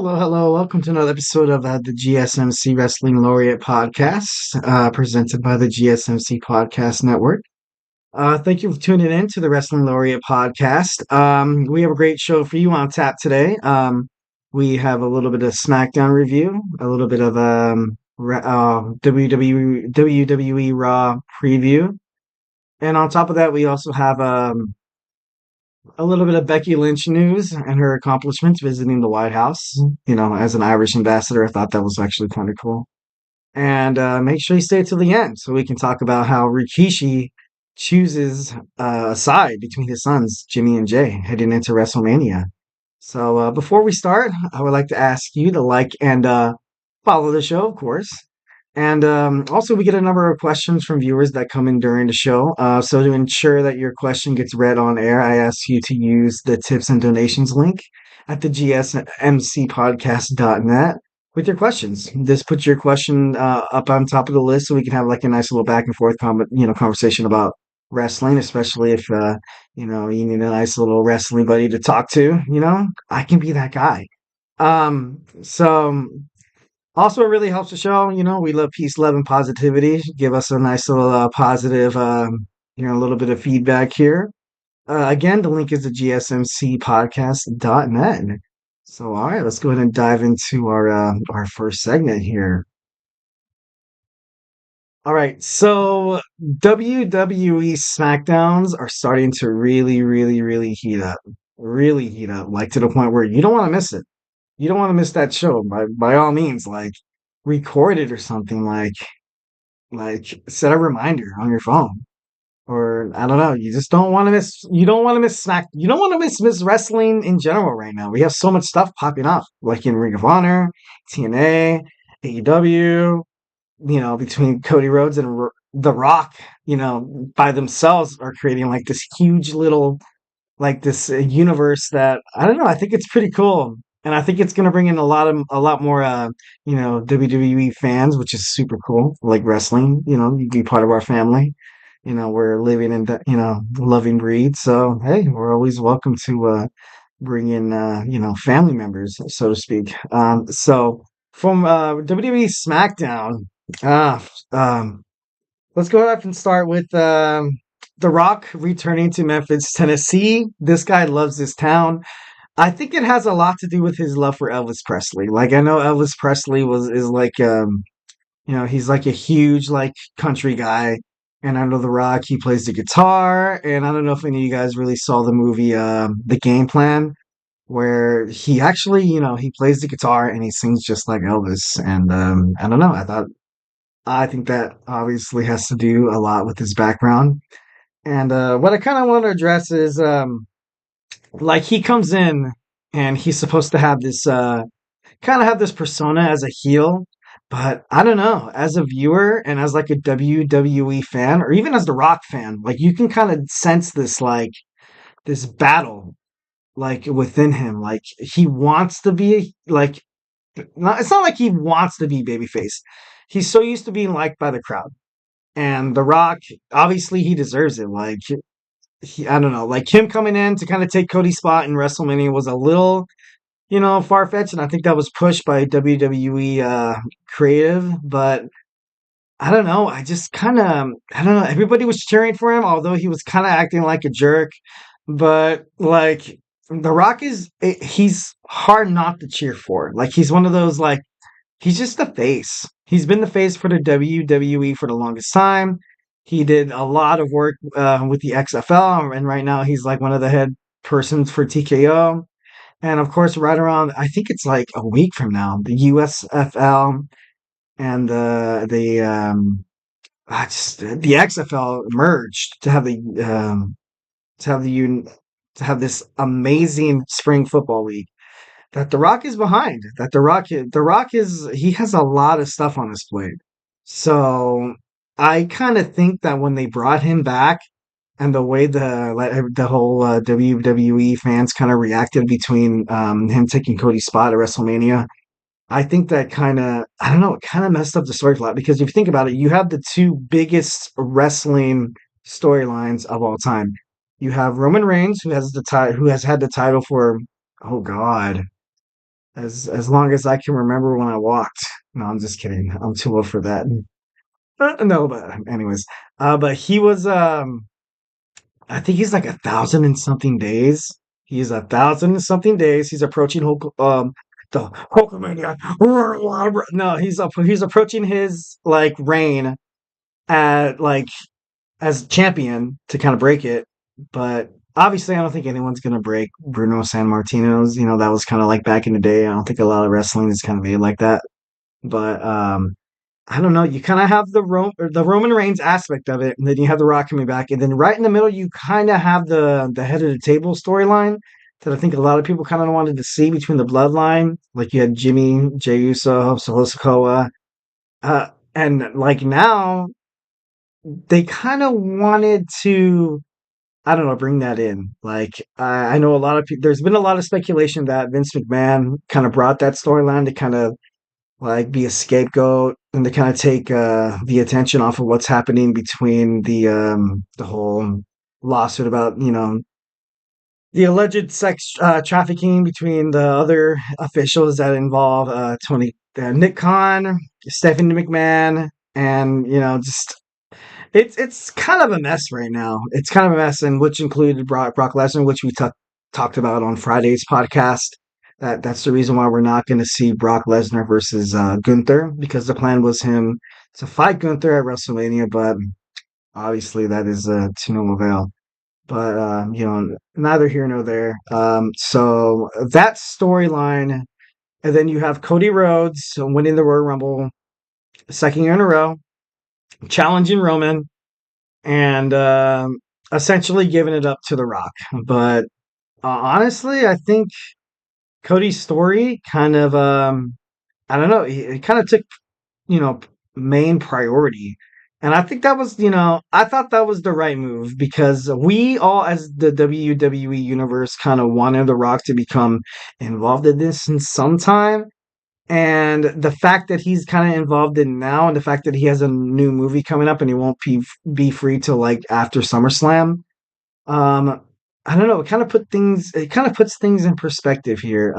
Hello, hello. Welcome to another episode of the GSMC Wrestling Laureate podcast, presented by the GSMC Podcast Network. Thank you for tuning in to the Wrestling Laureate podcast. We have a great show for you on tap today. We have a little bit of SmackDown review, a little bit of WWE Raw preview, and on top of that, we also have a little bit of Becky Lynch news and her accomplishments visiting the White House. You know, as an Irish ambassador, I thought that was actually kind of cool. And make sure you stay till the end so we can talk about how Rikishi chooses a side between his sons, Jimmy and Jay, heading into WrestleMania. So before we start, I would like to ask you to like and follow the show, of course. And also, we get a number of questions from viewers that come in during the show. So, to ensure that your question gets read on air, I ask you to use the tips and donations link at the GSMCpodcast.net with your questions. Just put your question up on top of the list so we can have like a nice little back and forth conversation about wrestling, especially if you need a nice little wrestling buddy to talk to. I can be that guy. So also, it really helps the show. We love peace, love, and positivity. Give us a nice little positive, a little bit of feedback here. Again, the link is the gsmcpodcast.net. So, all right, let's go ahead and dive into our first segment here. All right, so WWE SmackDowns are starting to really, really, really heat up. Really heat up, like to the point where you don't want to miss it. You don't want to miss that show by all means, like record it or something, like set a reminder on your phone. Or I don't know, you just don't want to miss you don't want to miss smack you don't want to miss wrestling in general right now. We have so much stuff popping up, like in Ring of Honor, TNA, AEW, between Cody Rhodes and The Rock, by themselves are creating like this huge little like this universe that I don't know. I think it's pretty cool, and I think it's going to bring in a lot more WWE fans, which is super cool. Like wrestling, you be part of our family. We're living in that loving breed. So hey, we're always welcome to bring in family members, so to speak. So from WWE SmackDown, uh, um, let's go ahead and start with The Rock returning to Memphis, Tennessee. This guy loves this town. I think it has a lot to do with his love for Elvis Presley. Like I know Elvis Presley is like he's like a huge like country guy. And I know The Rock, he plays the guitar. And I don't know if any of you guys really saw the movie The Game Plan, where he actually, he plays the guitar and he sings just like Elvis. And I don't know, I think that obviously has to do a lot with his background. And what I kind of want to address is like he comes in and he's supposed to have this kind of have this persona as a heel, but I don't know, as a viewer and as like a WWE fan or even as the Rock fan, like you can kind of sense this battle like within him. Like he wants to be like it's not like he wants to be babyface. He's so used to being liked by the crowd. And The Rock, obviously, he deserves it. Like, I don't know, like him coming in to kind of take Cody's spot in WrestleMania was a little, far fetched, and I think that was pushed by WWE creative. But I don't know. I don't know. Everybody was cheering for him, although he was kind of acting like a jerk. But like, The Rock he's hard not to cheer for. Like, he's one of those like he's just the face. He's been the face for the WWE for the longest time. He did a lot of work with the XFL, and right now he's like one of the head persons for TKO. And of course, right around I think it's like a week from now, the USFL and the XFL merged to have to have this amazing spring football league that The Rock is behind. That The Rock he has a lot of stuff on his plate. So I kind of think that when they brought him back and the way the whole WWE fans kind of reacted between him taking Cody's spot at WrestleMania, I think that kind of I don't know, it kind of messed up the story plot because if you think about it, you have the two biggest wrestling storylines of all time. You have Roman Reigns, who has had the title for oh god as long as I can remember when I walked. No, I'm just kidding. I'm too old for that. No, but anyways, but he was I think he's like 1,000 and something days. He's 1,000 and something days. He's approaching the Hulkamania. No, he's approaching his like reign at like as champion to kind of break it. But obviously, I don't think anyone's gonna break Bruno San Martino's. That was kind of like back in the day. I don't think a lot of wrestling is kind of made like that. But I don't know. You kind of have the Roman Reigns aspect of it, and then you have The Rock coming back, and then right in the middle, you kind of have the head of the table storyline that I think a lot of people kind of wanted to see between the bloodline. Like you had Jimmy, Jey Uso, Solo Sikoa, and like now they kind of wanted to. I don't know, bring that in. Like I know a lot of people. There's been a lot of speculation that Vince McMahon kind of brought that storyline to kind of like be a scapegoat and to kind of take the attention off of what's happening between the whole lawsuit about the alleged sex trafficking between the other officials that involve Nick Khan, Stephanie McMahon, and just it's kind of a mess right now. It's kind of a mess, and which included Brock Lesnar, which we talked about on Friday's podcast. That's the reason why we're not going to see Brock Lesnar versus Gunther, because the plan was him to fight Gunther at WrestleMania, but obviously that is to no avail. But neither here nor there. So that storyline, and then you have Cody Rhodes winning the Royal Rumble, second year in a row, challenging Roman, and essentially giving it up to The Rock. But honestly, I think Cody's story kind of I don't know, it kind of took you know main priority, and I think that was I thought that was the right move, because we all as the WWE universe kind of wanted The Rock to become involved in this in some time. And the fact that he's kind of involved in now, and the fact that he has a new movie coming up and he won't be free till like after SummerSlam, um, I don't know. It kind of puts things in perspective here.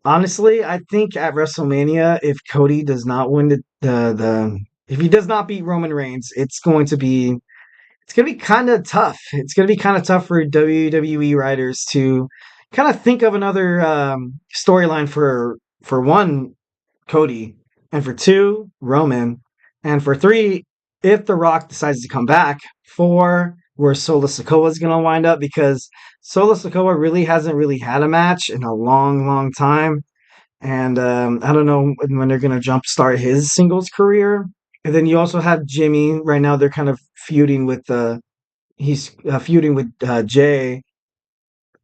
Honestly, I think at WrestleMania, if Cody does not win if he does not beat Roman Reigns, it's gonna be kind of tough. It's gonna be kind of tough for WWE writers to kind of think of another storyline for one, Cody, and for two, Roman, and for three, if The Rock decides to come back, four, where Solo Sikoa is gonna wind up, because Solo Sikoa really hasn't really had a match in a long, long time, and I don't know when they're gonna jumpstart his singles career. And then you also have Jimmy. Right now, they're kind of feuding with he's feuding with Jay.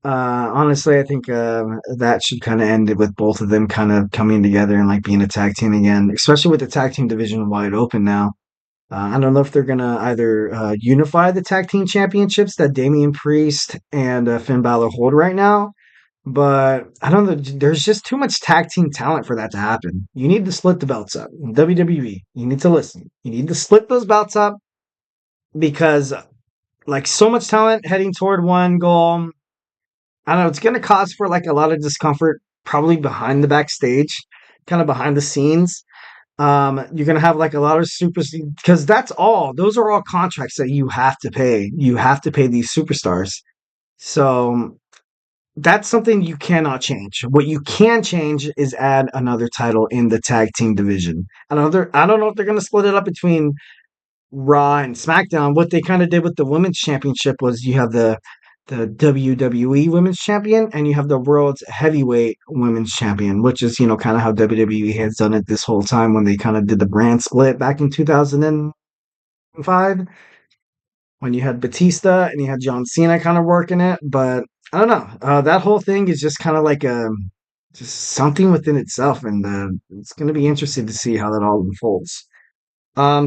Honestly, I think that should kind of end it with both of them kind of coming together and like being a tag team again, especially with the tag team division wide open now. I don't know if they're gonna either unify the tag team championships that Damian Priest and Finn Balor hold right now, but I don't know. There's just too much tag team talent for that to happen. You need to split the belts up. WWE, you need to listen. You need to split those belts up, because like so much talent heading toward one goal. I don't know. It's going to cause for like a lot of discomfort, probably behind the backstage, kind of behind the scenes. You're going to have like a lot of because that's all. Those are all contracts that you have to pay. You have to pay these superstars. So that's something you cannot change. What you can change is add another title in the tag team division. I don't know if they're going to split it up between Raw and SmackDown. What they kind of did with the women's championship was you have the WWE Women's Champion, and you have the World's Heavyweight Women's Champion, which is kind of how WWE has done it this whole time when they kind of did the brand split back in 2005, when you had Batista and you had John Cena kind of working it. But I don't know. That whole thing is just kind of like just something within itself, and it's going to be interesting to see how that all unfolds.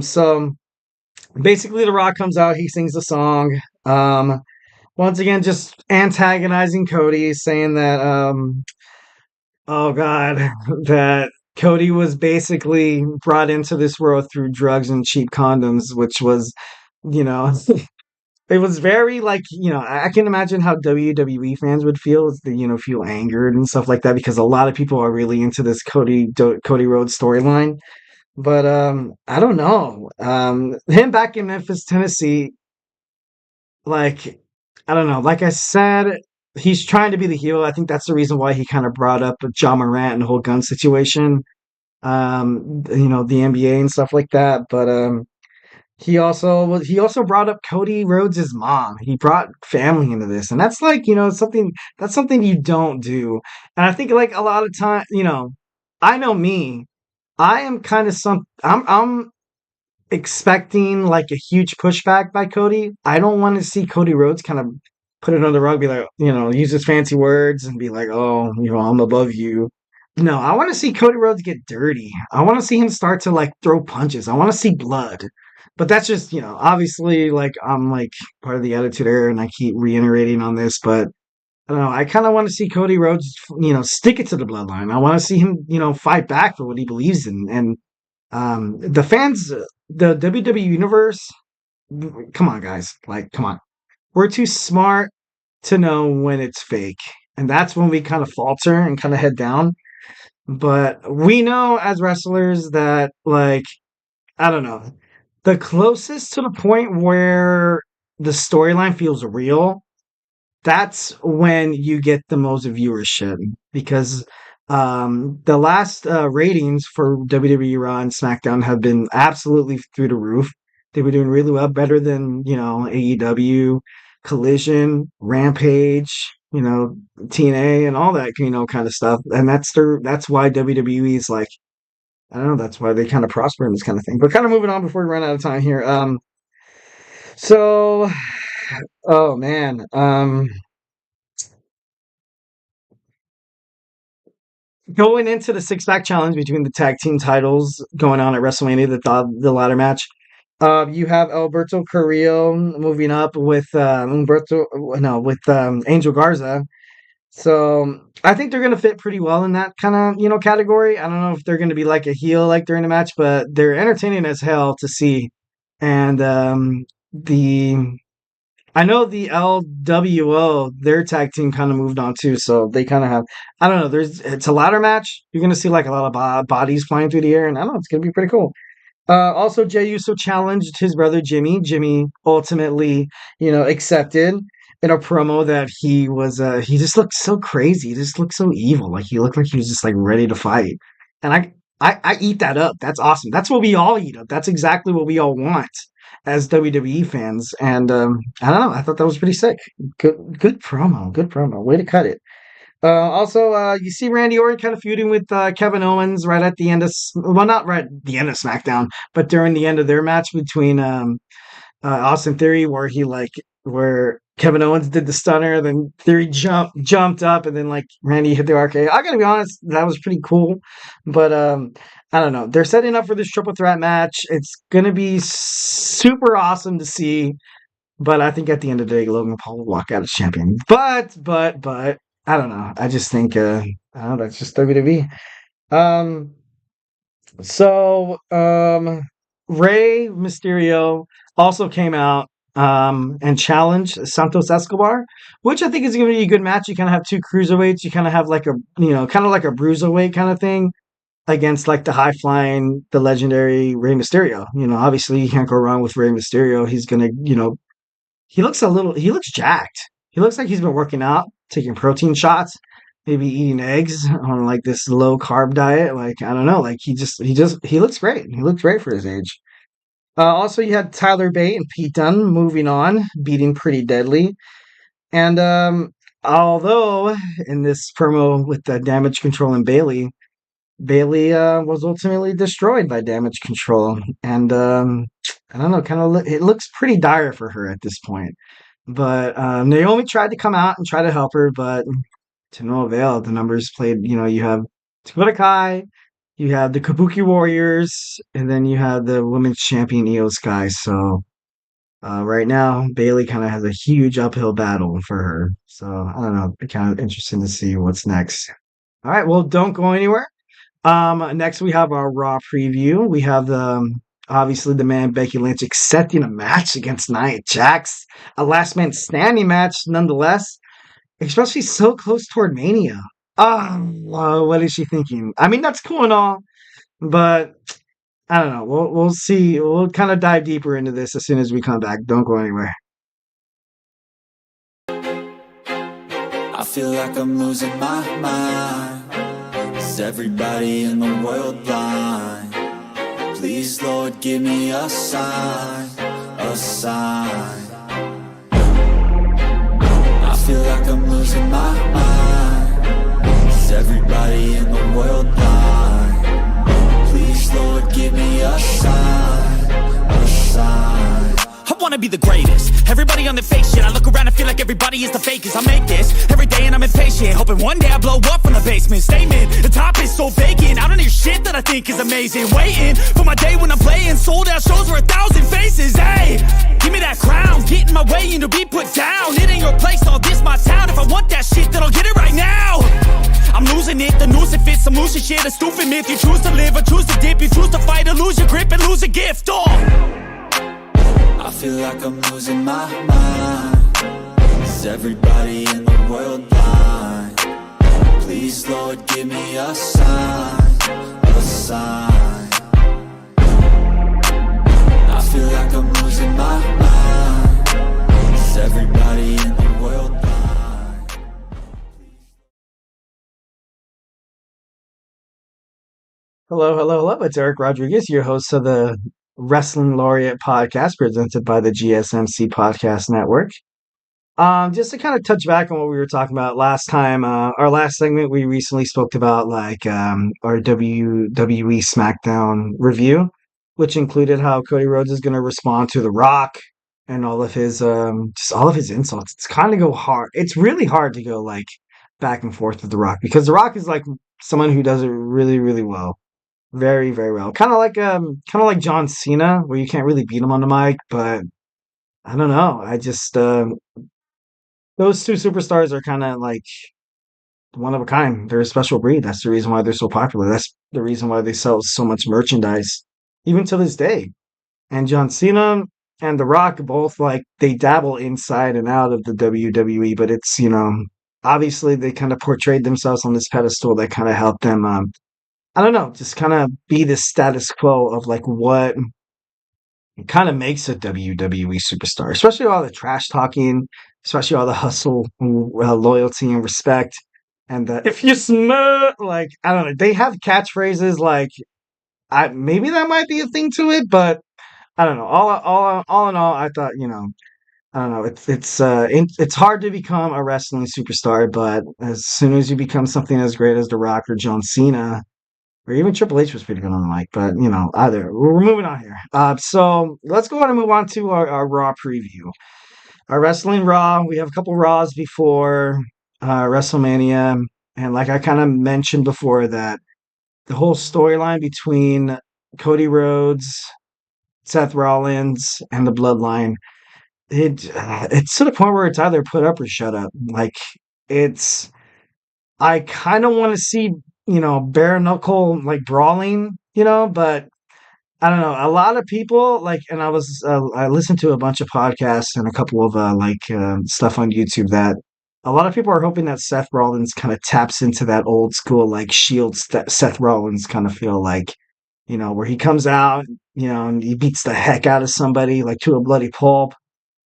So basically, The Rock comes out, he sings the song. Once again, just antagonizing Cody, saying that, oh God, that Cody was basically brought into this world through drugs and cheap condoms, which was, you know, it was very like, I can imagine how WWE fans would feel, is feel angered and stuff like that, because a lot of people are really into this Cody Rhodes storyline. But I don't know. Him back in Memphis, Tennessee, like, I don't know. Like I said, he's trying to be the heel. I think that's the reason why he kind of brought up John Morant and the whole gun situation, the NBA and stuff like that. But he also brought up Cody Rhodes' mom. He brought family into this, and that's like, something you don't do. And I think like a lot of time, I know me. I am kind of I'm expecting like a huge pushback by Cody. I don't want to see Cody Rhodes kind of put it on the rug, be like, use his fancy words and be like, oh, I'm above you. No, I want to see Cody Rhodes get dirty. I want to see him start to like throw punches. I want to see blood. But that's just, obviously like I'm like part of the Attitude Era and I keep reiterating on this, but I don't know. I kind of want to see Cody Rhodes, stick it to the bloodline. I want to see him, fight back for what he believes in. And the fans, the WWE universe, come on, guys. Like, come on. We're too smart to know when it's fake. And that's when we kind of falter and kind of head down. But we know as wrestlers that, like, I don't know, the closest to the point where the storyline feels real, that's when you get the most viewership, because the last ratings for WWE Raw and SmackDown have been absolutely through the roof. They were doing really well, better than AEW, Collision, Rampage, TNA, and all that kind of stuff. And that's why WWE is like, I don't know, that's why they kind of prosper in this kind of thing. But kind of moving on before we run out of time here. So, oh man. Going into the six-pack challenge between the tag team titles going on at WrestleMania, the ladder match, you have Alberto Carrillo moving up with Angel Garza. So I think they're gonna fit pretty well in that kind of category. I don't know if they're gonna be like a heel like during the match, but they're entertaining as hell to see. And the I know the LWO, their tag team kind of moved on too, so they kind of have. I don't know. It's a ladder match. You're gonna see like a lot of bodies flying through the air, and I don't know. It's gonna be pretty cool. Also, Jey Uso challenged his brother Jimmy. Jimmy ultimately, accepted in a promo that he just looked so crazy. He just looked so evil. Like he looked like he was just like ready to fight. And I eat that up. That's awesome. That's what we all eat up. That's exactly what we all want as WWE fans. And I don't know. I thought that was pretty sick. Good promo. Good promo. Way to cut it. Also, you see Randy Orton kind of feuding with Kevin Owens right at the end of, well, not right at the end of SmackDown, but during the end of their match between Austin Theory, where Kevin Owens did the stunner, then Theory jumped up, and then like Randy hit the RKO. I gotta be honest, that was pretty cool, but I don't know. They're setting up for this triple threat match. It's gonna be super awesome to see. But I think at the end of the day, Logan Paul will walk out as champion. But I don't know. I just think I don't know, that's just WWE. Um so Rey Mysterio also came out and challenged Santos Escobar, which I think is gonna be a good match. You kinda have two cruiserweights, you kinda have like a kind of like a bruiserweight kind of thing against like the high flying, the legendary Rey Mysterio. Obviously you can't go wrong with Rey Mysterio. He's gonna, he looks jacked. He looks like he's been working out, taking protein shots, maybe eating eggs on like this low carb diet. Like, I don't know. Like he looks great. He looks great for his age. Also, you had Tyler Bate and Pete Dunne moving on, beating Pretty Deadly. And although in this promo with the Damage Control and Bailey was ultimately destroyed by Damage Control. And I don't know, it looks pretty dire for her at this point. But Naomi tried to come out and try to help her, but to no avail. The numbers played, you have Dakota Kai, you have the Kabuki Warriors, and then you have the women's champion Io Sky. So right now, Bailey kind of has a huge uphill battle for her. So I don't know, kind of interesting to see what's next. All right, well, don't go anywhere. Next we have our Raw preview. We have the Obviously, the man Becky Lynch accepting a match against Nia Jax, a last man standing match nonetheless, especially so close toward Mania. What is she thinking? I mean, that's cool and all, but I don't know. We'll see. We'll kind of dive deeper into this as soon as we come back. Don't go anywhere. I feel like I'm losing my mind. Is everybody in the world blind? Please, Lord, give me a sign, a sign. I feel like I'm losing my mind. Is everybody in the world blind? Please, Lord, give me a sign, a sign. I wanna be the greatest. Everybody on the fake shit. I look around and feel like everybody is the fakest. I make this every day and I'm impatient, hoping one day I blow up from the basement. Statement, the top is so vacant. I don't hear shit that I think is amazing. Waiting for my day when I'm playing sold out shows for 1,000 faces. Hey, give me that crown, get in my way and to be put down. It ain't your place, all this my town. If I want that shit, then I'll get it right now. I'm losing it, the noose it fits. I'm losing shit, a stupid myth. You choose to live or choose to dip. You choose to fight or lose your grip and lose a gift. I feel like I'm losing my mind. Is everybody in the world blind? Please, Lord, give me a sign, a sign. I feel like I'm losing my mind. Is everybody in the world blind? Hello. It's Eric Rodriguez, your host of the Wrestling Laureate podcast presented by the GSMC Podcast Network. Just to kind of touch back on what we were talking about last time, our last segment, we recently spoke about our WWE SmackDown review, which included how Cody Rhodes is going to respond to The Rock and all of his just all of his insults. It's kind of go hard. It's really hard to go like back and forth with The Rock because The Rock is like someone who does it really, really well. Very, very well. Kind of like John Cena, where you can't really beat him on the mic, but I don't know. I just those two superstars are kind of like one of a kind. They're a special breed. That's the reason why they're so popular. That's the reason why they sell so much merchandise, even to this day. And John Cena and The Rock both like they dabble inside and out of the WWE, but it's obviously they kind of portrayed themselves on this pedestal that kind of helped them. I don't know, just kind of be the status quo of like what kind of makes a WWE superstar, especially all the trash talking, especially all the hustle, loyalty, and respect. And if you smell, like, I don't know, they have catchphrases like, maybe that might be a thing to it, but I don't know. All in all, I thought, I don't know. It's hard to become a wrestling superstar, but as soon as you become something as great as The Rock or John Cena, or even Triple H was pretty good on the mic, but either we're moving on here. So let's go ahead and move on to our Raw preview. Our Wrestling Raw. We have a couple Raws before WrestleMania, and like I kind of mentioned before, that the whole storyline between Cody Rhodes, Seth Rollins, and the Bloodline, it's to the point where it's either put up or shut up. Like it's. I kind of want to see, bare knuckle like brawling, but I don't know. A lot of people like, and I listened to a bunch of podcasts and a couple of stuff on YouTube that a lot of people are hoping that Seth Rollins kind of taps into that old school like Seth Rollins kind of feel like, where he comes out, and he beats the heck out of somebody like to a bloody pulp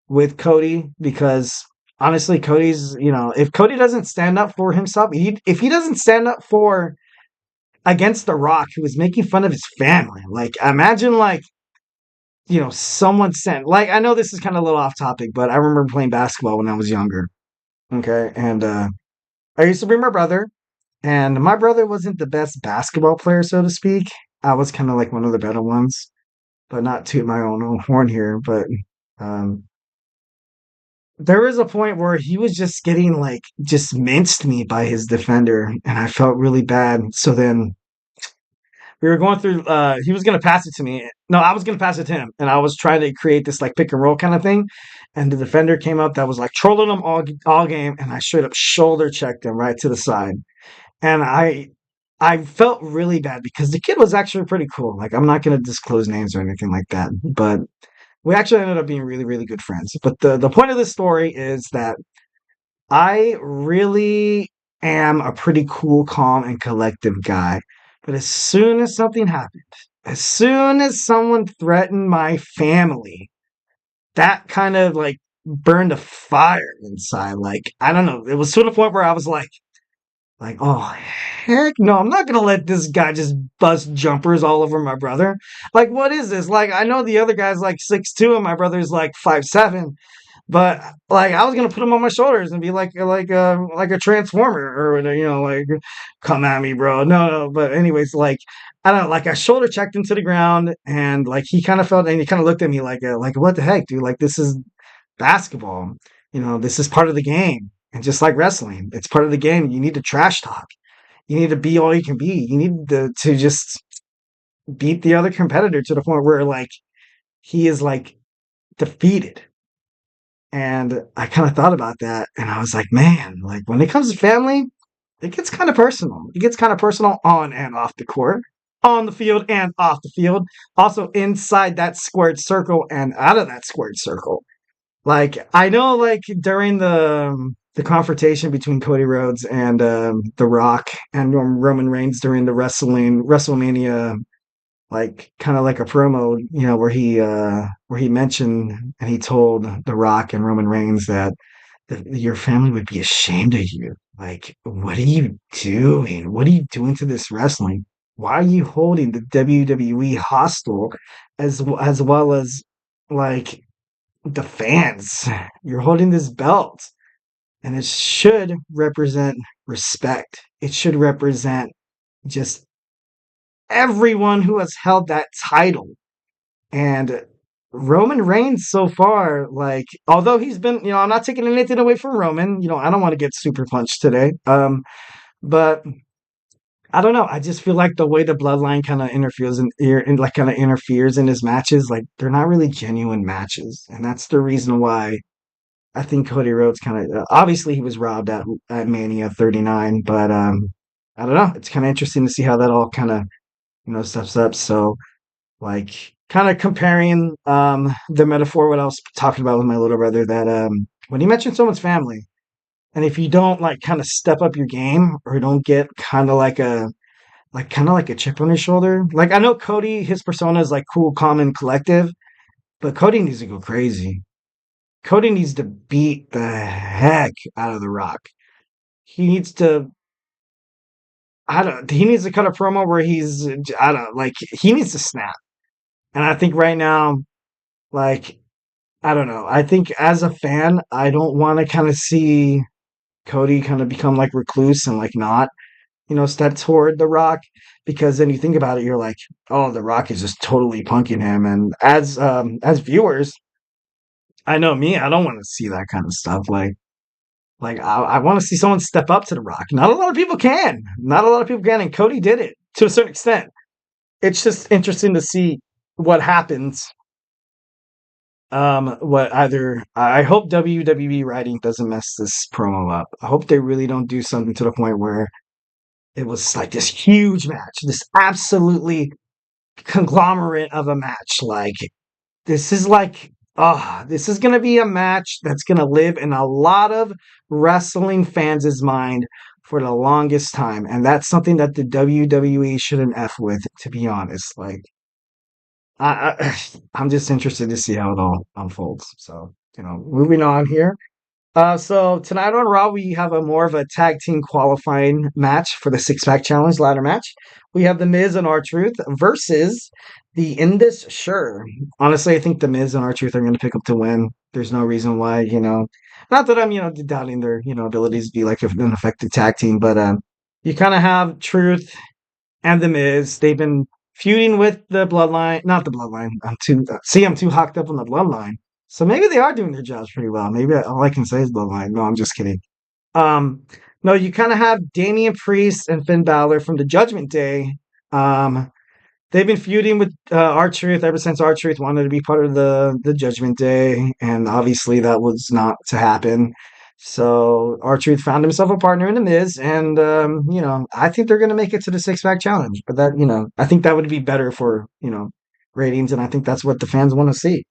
with Cody, because honestly, Cody's, if Cody doesn't stand up for himself, if he doesn't stand up for against The Rock, who was making fun of his family, like imagine like, someone sent, like, I know this is kind of a little off topic, but I remember playing basketball when I was younger. Okay. And I used to bring my brother, and my brother wasn't the best basketball player, so to speak. I was kind of like one of the better ones, but not toot my own horn here. But um, there was a point where he was just getting like just minced me by his defender, and I felt really bad. So then we were going through he was gonna pass it to me. No, I was gonna pass it to him, and I was trying to create this like pick and roll kind of thing. And the defender came up that was like trolling him all game, and I straight up shoulder checked him right to the side. And I felt really bad because the kid was actually pretty cool. Like, I'm not going to disclose names or anything like that, but we actually ended up being really, really good friends. But the point of this story is that I really am a pretty cool, calm, and collective guy. But as soon as something happened, as soon as someone threatened my family, that kind of like burned a fire inside. Like, I don't know. It was to the point where I was like, oh, heck no, I'm not gonna let this guy just bust jumpers all over my brother. Like, what is this? Like, I know the other guy's like 6'2" and my brother's like 5'7", but like I was gonna put him on my shoulders and be like a transformer or like come at me, bro. No. But anyways, like I don't know, like I shoulder checked him to the ground and like he kind of felt and he kind of looked at me like what the heck, dude? Like this is basketball. This is part of the game. And just like wrestling, it's part of the game. You need to trash talk. You need to be all you can be. You need to just beat the other competitor to the point where like he is like defeated. And I kind of thought about that and I was like, man, like when it comes to family, it gets kind of personal. It gets kind of personal on and off the court, on the field and off the field, also inside that squared circle and out of that squared circle. Like I know, like during the confrontation between Cody Rhodes and The Rock and Roman Reigns during the WrestleMania, like kind of like a promo, where he mentioned and he told The Rock and Roman Reigns that your family would be ashamed of you. Like, what are you doing? What are you doing to this wrestling? Why are you holding the WWE hostile as well as like the fans? You're holding this belt, and it should represent respect. It should represent just everyone who has held that title. And Roman Reigns so far, like, although he's been, I'm not taking anything away from Roman. I don't want to get super punched today. But I don't know. I just feel like the way the bloodline kind of interferes in his matches, like they're not really genuine matches, and that's the reason why I think Cody Rhodes kind of obviously he was robbed at Mania 39, but I don't know. It's kind of interesting to see how that all kind of steps up. So like kind of comparing the metaphor what I was talking about with my little brother that when you mention someone's family and if you don't like kind of step up your game or don't get kind of like a chip on your shoulder. Like I know Cody, his persona is like cool, calm, and collective, but Cody needs to go crazy. Cody needs to beat the heck out of The Rock. He needs to he needs to cut a promo where he needs to snap. And I think right now, like, I don't know. I think as a fan, I don't want to kind of see Cody kind of become like recluse and like not, step toward The Rock because then you think about it, you're like, oh, The Rock is just totally punking him. And as viewers, I know me, I don't want to see that kind of stuff. Like I want to see someone step up to The Rock. Not a lot of people can. Not a lot of people can, and Cody did it to a certain extent. It's just interesting to see what happens. What either I hope WWE writing doesn't mess this promo up. I hope they really don't do something to the point where it was like this huge match, this absolutely conglomerate of a match. Like this is like, this is going to be a match that's going to live in a lot of wrestling fans' mind for the longest time. And that's something that the WWE shouldn't F with, to be honest. Like, I'm just interested to see how it all unfolds. So, moving on here. So tonight on Raw, we have a more of a tag team qualifying match for the Six Pack Challenge ladder match. We have The Miz and R-Truth versus the Indus Sure. Honestly, I think The Miz and R-Truth are going to pick up to win. There's no reason why, not that I'm, doubting their, abilities to be like an effective tag team, but you kind of have Truth and The Miz. They've been feuding with the Bloodline, not the Bloodline. I'm too hooked up on the Bloodline. So maybe they are doing their jobs pretty well. Maybe all I can say is Bloodline. No, I'm just kidding. Um, no, you kind of have Damian Priest and Finn Balor from the Judgment Day. They've been feuding with R-Truth ever since R-Truth wanted to be part of the Judgment Day, and obviously that was not to happen. So R-Truth found himself a partner in The Miz, and I think they're going to make it to the six-pack challenge. But I think that would be better for ratings, and I think that's what the fans want to see.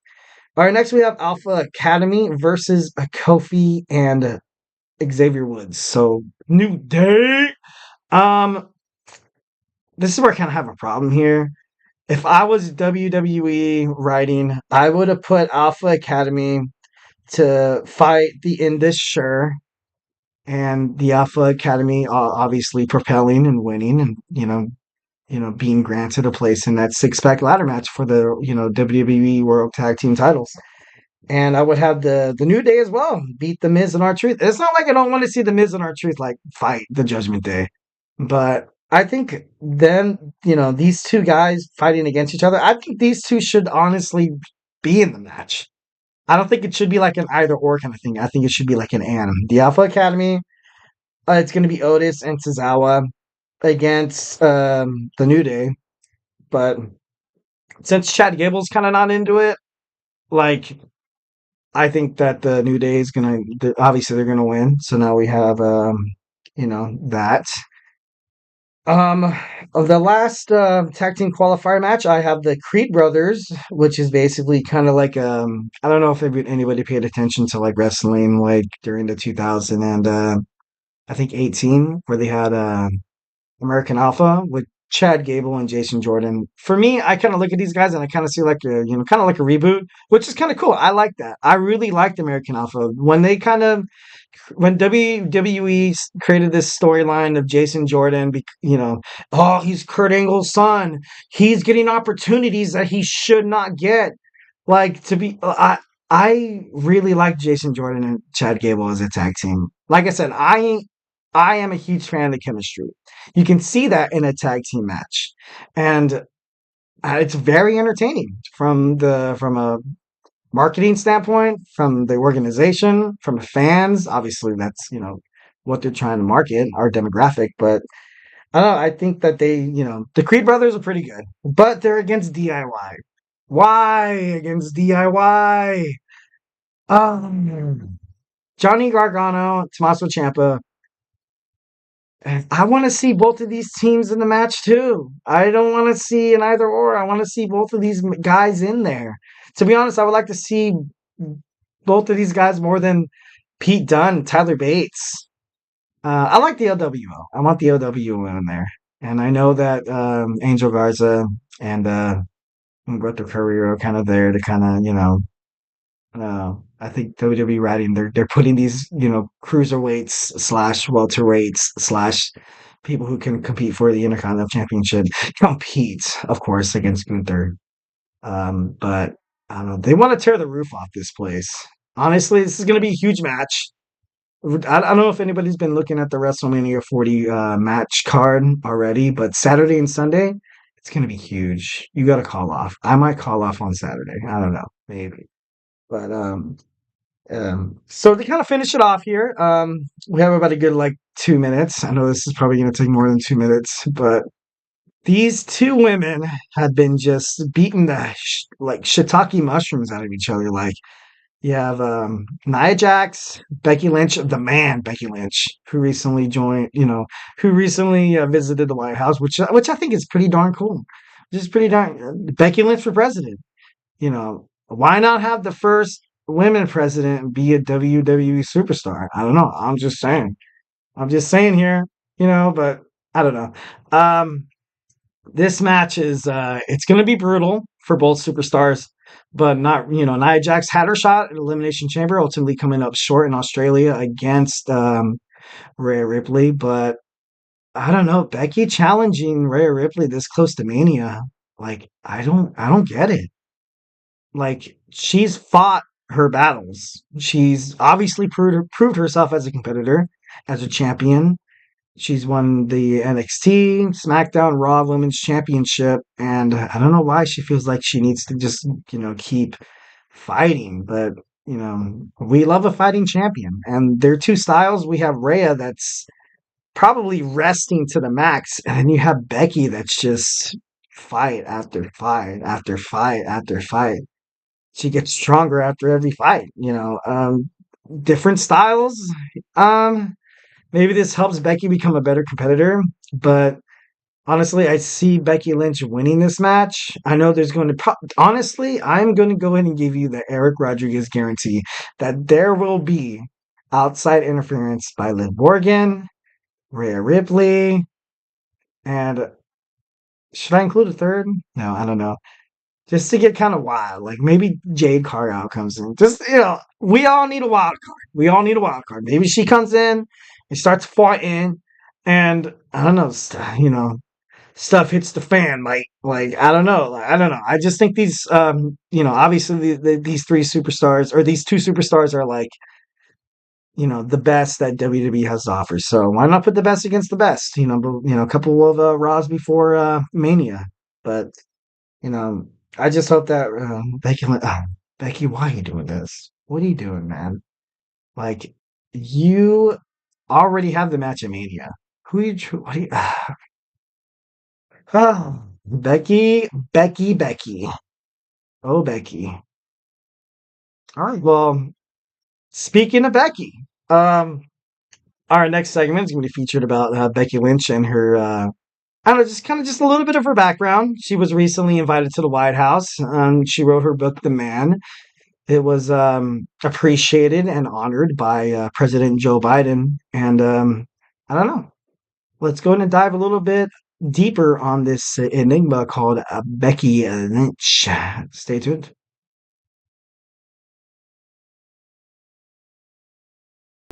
All right, next we have Alpha Academy versus Kofi and Xavier Woods. So New Day. Um, this is where I kind of have a problem here. If I was WWE writing, I would have put Alpha Academy to fight the Indus Sure and the Alpha Academy obviously propelling and winning and being granted a place in that six-pack ladder match for the WWE World Tag Team titles. And I would have the New Day as well beat the Miz and R-Truth. It's not like I don't want to see the Miz and R-Truth like fight the Judgment Day, but I think then these two guys fighting against each other. I think these two should honestly be in the match. I don't think it should be like an either or kind of thing. I think it should be like an and. The Alpha Academy, it's going to be Otis and Tozawa against the New Day. But since Chad Gable's kind of not into it, like, I think that the New Day is going to, obviously, they're going to win. So now we have, that. Um, of the last tag team qualifier match, I have the Creed brothers, which is basically kind of like I don't know if anybody paid attention to like wrestling like during the 2000 and I think 18 where they had American Alpha with Chad Gable and Jason Jordan. For me, I kind of look at these guys and I kind of see like a kind of like a reboot, which is kind of cool. I like that. I really liked American Alpha when they when WWE created this storyline of Jason Jordan, oh, he's Kurt Angle's son. He's getting opportunities that he should not get. Like I really like Jason Jordan and Chad Gable as a tag team. Like I said, I am a huge fan of the chemistry. You can see that in a tag team match, and it's very entertaining from a marketing standpoint, from the organization, from the fans. Obviously, that's what they're trying to market, our demographic. But I don't know. I think that the Creed brothers are pretty good, but they're against DIY. Why against DIY? Johnny Gargano, Tommaso Ciampa. I want to see both of these teams in the match too. I don't want to see an either or. I want to see both of these guys in there. To be honest, I would like to see both of these guys more than Pete Dunne, Tyler Bates. I like the LWO. I want the LWO in there. And I know that Angel Garza and Humberto Carrillo are kind of there to kind of, I think WWE writing they're putting these cruiserweights slash welterweights slash people who can compete for the Intercontinental Championship compete, of course, against Gunther. But I don't know. They want to tear the roof off this place. Honestly, this is going to be a huge match. I don't know if anybody's been looking at the WrestleMania 40 match card already, but Saturday and Sunday, it's going to be huge. You got to call off. I might call off on Saturday. I don't know, maybe. But so to kind of finish it off here, we have about a good like 2 minutes. I know this is probably going to take more than 2 minutes, but these two women had been just beating the like shiitake mushrooms out of each other. Like you have Nia Jax, Becky Lynch, the man Becky Lynch, who recently joined, who recently visited the White House, which I think is pretty darn cool. Just pretty darn Becky Lynch for president. Why not have the first women president be a WWE superstar? I don't know. I'm just saying. I'm just saying here, but I don't know. This match is it's going to be brutal for both superstars, but not, Nia Jax had her shot at Elimination Chamber, ultimately coming up short in Australia against Rhea Ripley, but I don't know, Becky challenging Rhea Ripley this close to Mania, like I don't get it. Like she's fought her battles. She's obviously proved herself as a competitor, as a champion. She's won the NXT, SmackDown, Raw Women's Championship, and I don't know why she feels like she needs to just, keep fighting. But, we love a fighting champion. And there are two styles. We have Rhea that's probably resting to the max, and then you have Becky that's just fight after fight after fight after fight. She gets stronger after every fight. different styles. Um, Maybe this helps Becky become a better competitor, but honestly, I see Becky Lynch winning this match. I know there's going to honestly, I'm going to go ahead and give you the Eric Rodriguez guarantee that there will be outside interference by Liv Morgan, Rhea Ripley, and should I include a third? No, I don't know. Just to get kind of wild, like maybe Jade Cargill comes in. Just we all need a wild card. We all need a wild card. Maybe she comes in and starts fighting, and I don't know, stuff hits the fan. Like I don't know, I don't know. I just think these, obviously these three superstars or these two superstars are like, the best that WWE has to offer. So why not put the best against the best? A couple of Raws before Mania, but you know, I just hope that Becky, why are you doing this? What are you doing, man? Like you already have the match at Mania. Who are you? What are you oh, Becky, Becky, Becky. Oh, Becky. All right. Well, speaking of Becky, um, our next segment is going to be featured about Becky Lynch and her. I don't know, just kind of just a little bit of her background. She was recently invited to the White House. She wrote her book, The Man. It was appreciated and honored by President Joe Biden. And I don't know. Let's go in and dive a little bit deeper on this enigma called Becky Lynch. Stay tuned.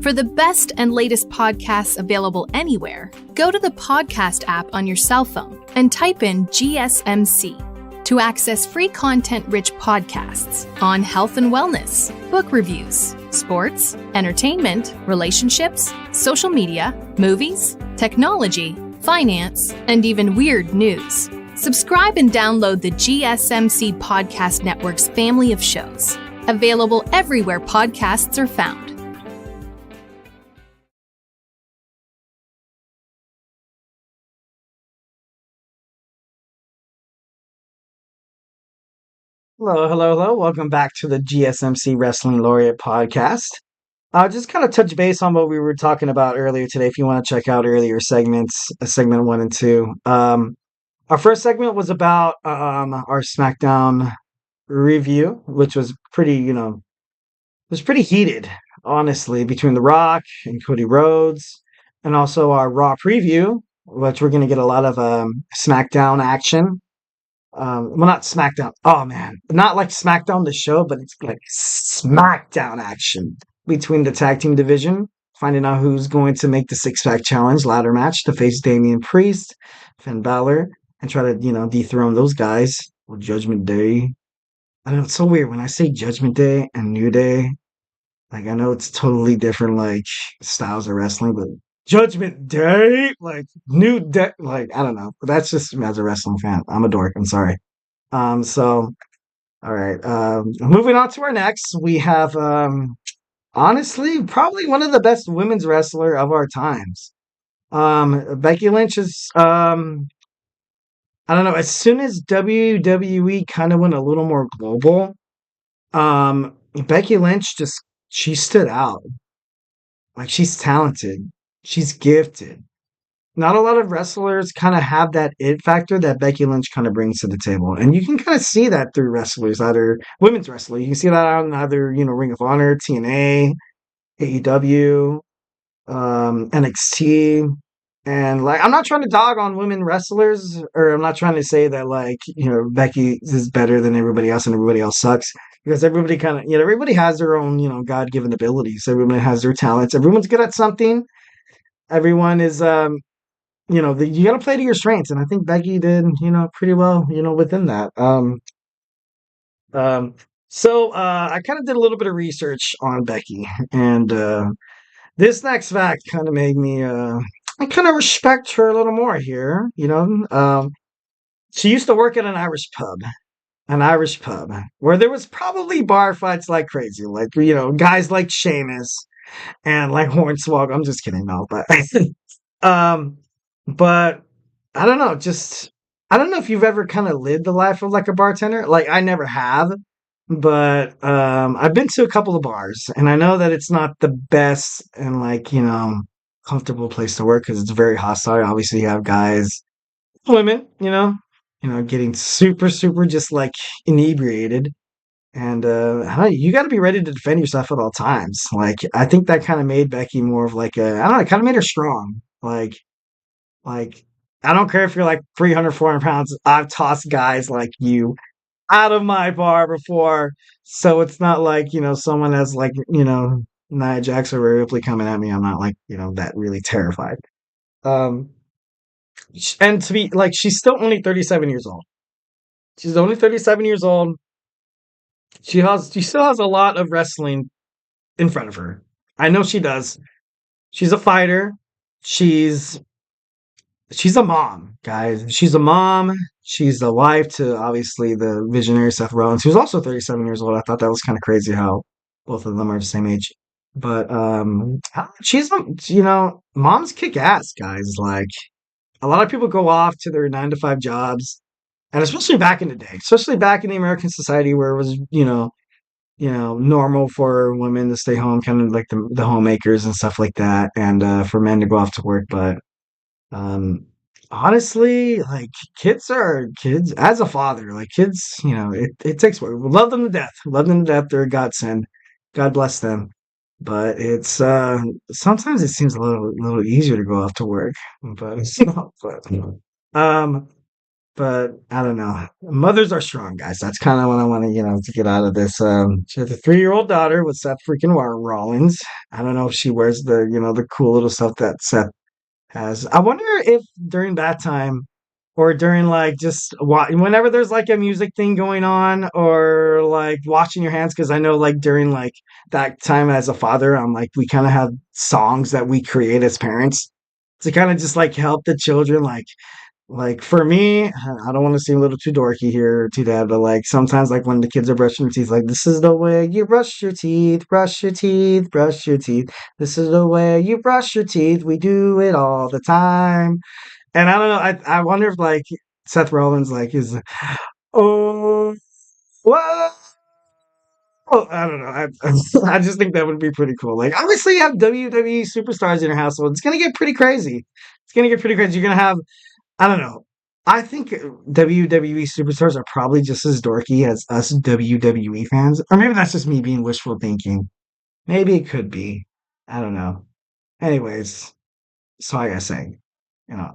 For the best and latest podcasts available anywhere, go to the podcast app on your cell phone and type in GSMC to access free content-rich podcasts on health and wellness, book reviews, sports, entertainment, relationships, social media, movies, technology, finance, and even weird news. Subscribe and download the GSMC Podcast Network's family of shows, available everywhere podcasts are found. Hello, hello, hello. Welcome back to the GSMC Wrestling Laureate podcast. Just kind of touch base on what we were talking about earlier today. If you want to check out earlier segments, segment 1 and 2. Our first segment was about our SmackDown review, which was pretty heated, honestly, between The Rock and Cody Rhodes, and also our Raw preview, which we're going to get a lot of SmackDown action. Well, not SmackDown. Oh man, not like SmackDown the show, but it's like SmackDown action between the tag team division, finding out who's going to make the six-pack challenge ladder match to face Damian Priest, Finn Balor, and try to dethrone those guys with Judgment Day. I know it's so weird when I say Judgment Day and New Day. Like I know it's totally different, like styles of wrestling, but Judgment Day, like New Day, like I don't know. But that's just me as a wrestling fan. I'm a dork. I'm sorry. So all right. Moving on to our next, we have honestly probably one of the best women's wrestler of our times. Becky Lynch is I don't know. As soon as WWE kind of went a little more global, Becky Lynch just she stood out. Like she's talented. She's gifted. Not a lot of wrestlers kind of have that it factor that Becky Lynch kind of brings to the table. And you can kind of see that through wrestlers, either women's wrestling. You can see that on either, Ring of Honor, TNA, AEW, NXT. And like, I'm not trying to dog on women wrestlers, or I'm not trying to say that like, Becky is better than everybody else and everybody else sucks. Because everybody kind of, everybody has their own, God-given abilities. Everyone has their talents. Everyone's good at something. Everyone is, you got to play to your strengths, and I think Becky did, pretty well, within that. So I kind of did a little bit of research on Becky, and this next fact kind of made me, I kind of respect her a little more here. She used to work at an Irish pub, where there was probably bar fights like crazy, like guys like Sheamus and like Hornswoggle. I'm just kidding, no, but um. But I don't know, just I don't know if you've ever kind of lived the life of like a bartender. Like I never have, but I've been to a couple of bars, and I know that it's not the best and like comfortable place to work because it's very hostile. Obviously, you have guys, women, getting super, super just like inebriated. And you got to be ready to defend yourself at all times. Like I think that kind of made Becky more of like I don't know, it kind of made her strong. Like I don't care if you're like 300, 400 pounds. I've tossed guys like you out of my bar before, so it's not like someone has like Nia Jax or Rhea Ripley coming at me. I'm not like that really terrified. Um, and to be like, she's still only 37 years old. She's only 37 years old. She still has a lot of wrestling in front of her. I know she does. She's a fighter. She's she's a mom, guys. She's a mom. She's a wife to obviously the visionary Seth Rollins, who's also 37 years old. I thought that was kind of crazy how both of them are the same age. But she's moms kick ass, guys. Like a lot of people go off to their 9 to 5 jobs, and especially back in the day, especially back in the American society where it was normal for women to stay home, kind of like the homemakers and stuff like that, and for men to go off to work. But um, honestly, like kids are kids. As a father, like kids, it takes work. We love them to death. Love them to death. They're a godsend. God bless them. But it's sometimes it seems a little easier to go off to work, but it's not. Um, but I don't know. Mothers are strong, guys. That's kind of what I want to, to get out of this. She has a 3-year-old daughter with Seth freaking Rollins. I don't know if she wears the cool little stuff that Seth has. I wonder if during that time or during like just whenever there's like a music thing going on or like washing your hands, because I know like during like that time as a father, I'm like, we kind of have songs that we create as parents to kind of just like help the children like for me, I don't want to seem a little too dorky here or too dad, but like sometimes like when the kids are brushing their teeth, like this is the way you brush your teeth, brush your teeth, brush your teeth. This is the way you brush your teeth. We do it all the time. And I don't know, I wonder if like Seth Rollins like is oh what oh, I don't know. I just think that would be pretty cool. Like, obviously, you have WWE superstars in your household. It's gonna get pretty crazy. It's gonna get pretty crazy. You're gonna have I don't know. I think WWE superstars are probably just as dorky as us WWE fans. Or maybe that's just me being wishful thinking. Maybe it could be. I don't know. Anyways, so I gotta say, you know.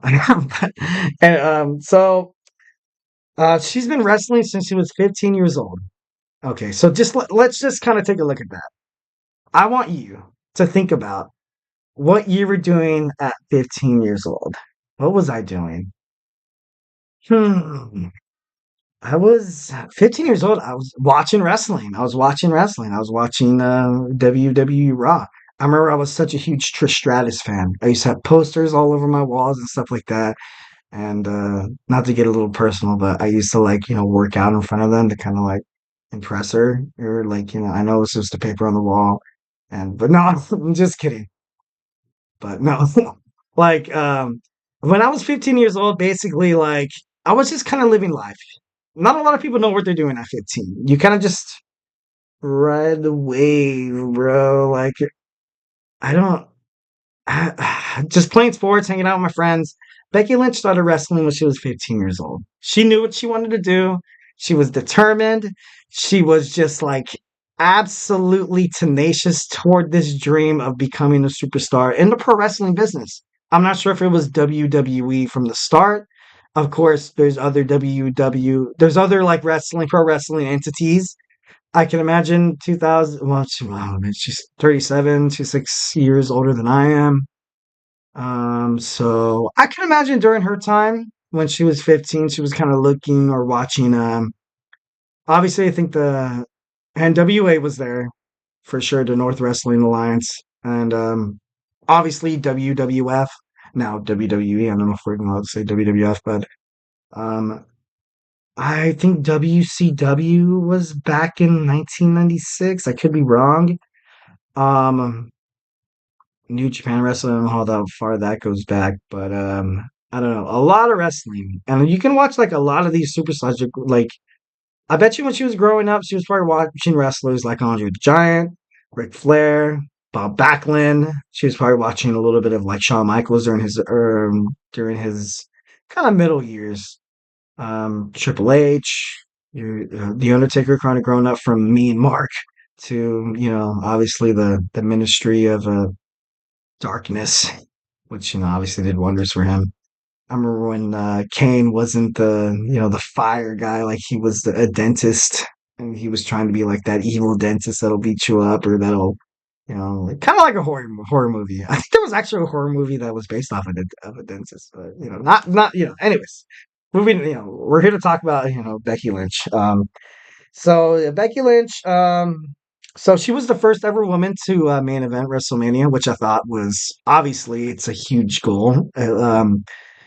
and so she's been wrestling since she was 15 years old. Okay, so just let's just kind of take a look at that. I want you to think about what you were doing at 15 years old. What was I doing? Hmm. I was 15 years old. I was watching wrestling. I was watching wrestling. I was watching WWE Raw. I remember I was such a huge Trish Stratus fan. I used to have posters all over my walls and stuff like that. And not to get a little personal, but I used to like, work out in front of them to kind of like impress her. Or like, I know it's just a paper on the wall. But no, I'm just kidding. But no, like when I was 15 years old, basically like I was just kind of living life. Not a lot of people know what they're doing at 15. You kind of just ride the wave, bro. Like I don't just playing sports, hanging out with my friends. Becky Lynch started wrestling when she was 15 years old. She knew what she wanted to do. She was determined. She was just like absolutely tenacious toward this dream of becoming a superstar in the pro wrestling business. I'm not sure if it was WWE from the start. Of course, there's other there's other like pro wrestling entities. I can imagine 2000. Well, she's 37. She's 6 years older than I am. So I can imagine during her time when she was 15, she was kind of looking or watching. Obviously, I think the NWA was there for sure, the North Wrestling Alliance, and obviously WWF. Now WWE. I don't know if we're going to say WWF, but um, I think WCW was back in 1996. I could be wrong. Um, New Japan Wrestling, I don't know how far that goes back, but I don't know. A lot of wrestling, and you can watch like a lot of these superstars, like I bet you when she was growing up, she was probably watching wrestlers like Andre the Giant, Ric Flair, Bob Backlund. She was probably watching a little bit of like Shawn Michaels during his kind of middle years. Triple H, the Undertaker, kind of grown up from Mean Mark to obviously the Ministry of Darkness, which obviously did wonders for him. I remember when Kane wasn't the fire guy, like he was a dentist, and he was trying to be like that evil dentist that'll beat you up or that'll, kind of like a horror movie. I think there was actually a horror movie that was based off of a dentist, but not. Anyways, moving. We're here to talk about Becky Lynch. So Becky Lynch. So she was the first ever woman to main event WrestleMania, which I thought was obviously it's a huge goal.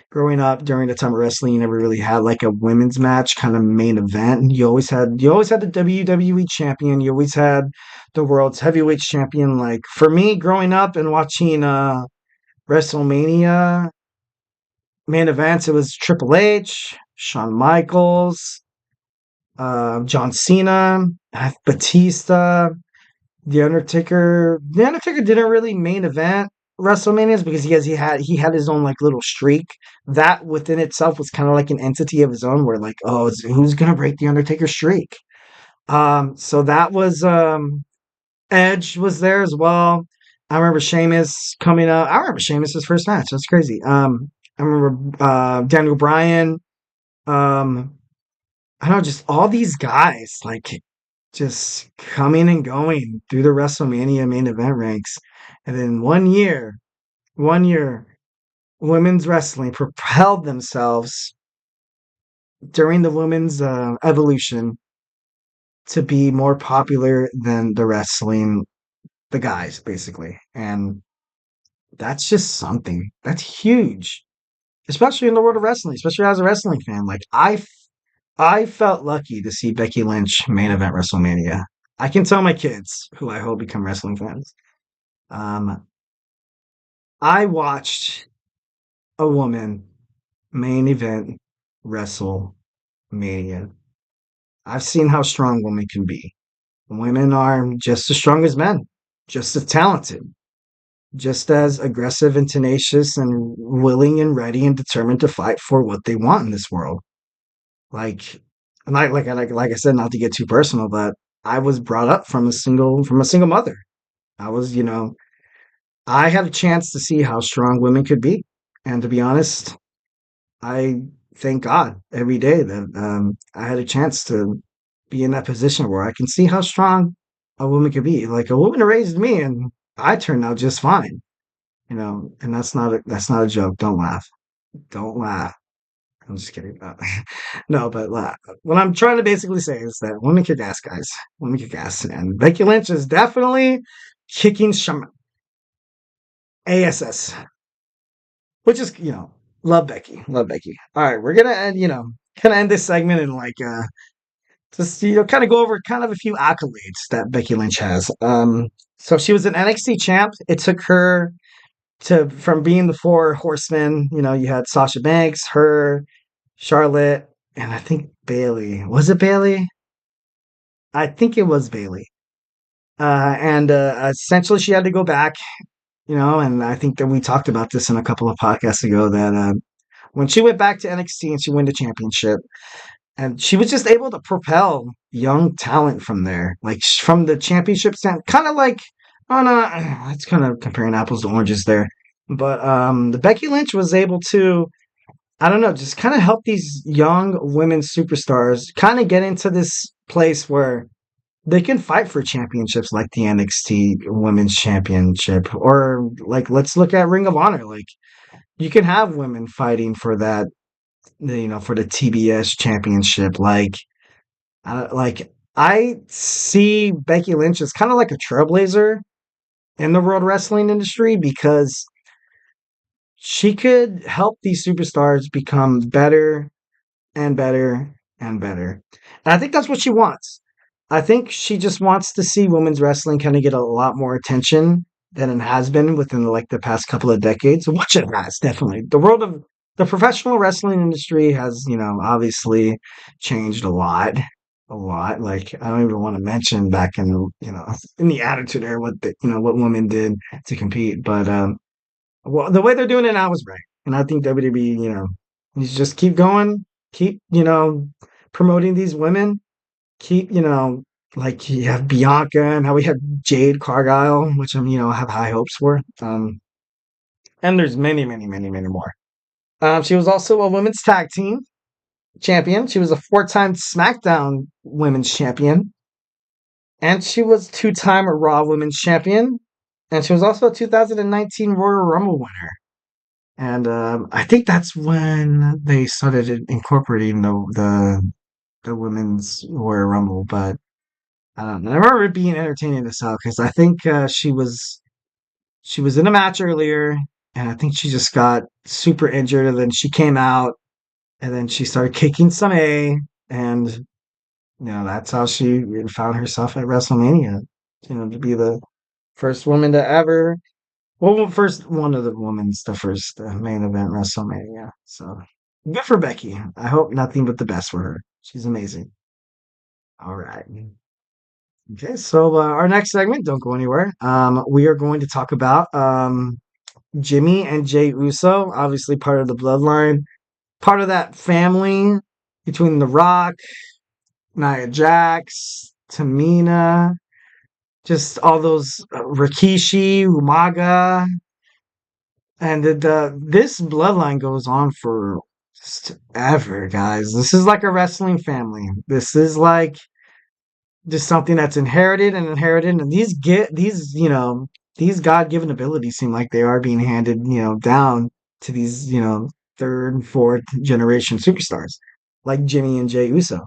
Growing up during the time of wrestling, you never really had like a women's match kind of main event. You always had the WWE champion. You always had the world's heavyweight champion. Like for me, growing up and watching WrestleMania main events, it was Triple H, Shawn Michaels, John Cena, Batista, The Undertaker. The Undertaker didn't really main event WrestleManias because he had his own like little streak. That within itself was kind of like an entity of his own, where like, oh, who's gonna break the Undertaker streak? So that was Edge was there as well. I remember Sheamus coming up. I remember Sheamus's first match. That's crazy. I remember Daniel Bryan. Um, I don't know, just all these guys like just coming and going through the WrestleMania main event ranks. And then one year, women's wrestling propelled themselves during the women's evolution to be more popular than the guys, basically. And that's just something that's huge, especially in the world of wrestling, especially as a wrestling fan. Like, I felt lucky to see Becky Lynch main event WrestleMania. I can tell my kids, who I hope become wrestling fans, um, I watched a woman main event WrestleMania. I've seen how strong women can be. Women are just as strong as men, just as talented, just as aggressive and tenacious and willing and ready and determined to fight for what they want in this world. Like, and like I said, not to get too personal, but I was brought up from a single mother. I was, I had a chance to see how strong women could be, and to be honest, I thank God every day that I had a chance to be in that position where I can see how strong a woman could be. Like a woman raised me, and I turned out just fine. And that's not a joke. Don't laugh. Don't laugh. I'm just kidding. No, but what I'm trying to basically say is that women kick ass, guys. Women kick ass, and Becky Lynch is definitely kicking some ass, which is love Becky, love Becky. All right, we're gonna end this segment and like just kind of go over kind of a few accolades that Becky Lynch has. So she was an NXT champ. It took her from being the four horsemen. You had Sasha Banks, her, Charlotte, and I think Bailey. Was it Bailey? I think it was Bailey. And essentially, she had to go back. And I think that we talked about this in a couple of podcasts ago that when she went back to NXT and she won the championship, and she was just able to propel young talent from there, like from the championship stand, kind of like on a. It's kind of comparing apples to oranges there, but the Becky Lynch was able to, I don't know, just kind of help these young women superstars kind of get into this place where they can fight for championships like the NXT Women's Championship, or like let's look at Ring of Honor. Like you can have women fighting for that, for the TBS Championship. I see Becky Lynch as kind of like a trailblazer in the world wrestling industry because she could help these superstars become better and better and better. And I think that's what she wants. I think she just wants to see women's wrestling kind of get a lot more attention than it has been within like the past couple of decades, which it has definitely. The world of the professional wrestling industry has, obviously changed a lot. a lot. Like I don't even want to mention back in in the Attitude Era what what women did to compete. But well, the way they're doing it now is right, and I think WWE needs to just keep going, keep promoting these women, keep like you have Bianca and how we have Jade Cargill, which I'm have high hopes for. And there's many, many, many, many more. She was also a women's tag team champion. She was a 4-time SmackDown Women's Champion, and she was 2-time Raw Women's Champion, and she was also a 2019 Royal Rumble winner. And I think that's when they started incorporating the women's Royal Rumble. But I don't know. I remember it being entertaining to sell because I think she was in a match earlier, and I think she just got super injured, and then she came out, and then she started kicking some and that's how she found herself at WrestleMania. To be the first woman to ever, well, first one of the women's, the first main event WrestleMania. So good for Becky. I hope nothing but the best for her. She's amazing. All right. Okay, so our next segment, don't go anywhere. We are going to talk about Jimmy and Jay Uso, obviously part of the bloodline, part of that family between The Rock, Nia Jax, Tamina, just all those Rikishi, Umaga, and this bloodline goes on for just ever, guys. This is like a wrestling family. This is like just something that's inherited and inherited, and these God-given abilities seem like they are being handed down to these third and fourth generation superstars like Jimmy and Jay Uso.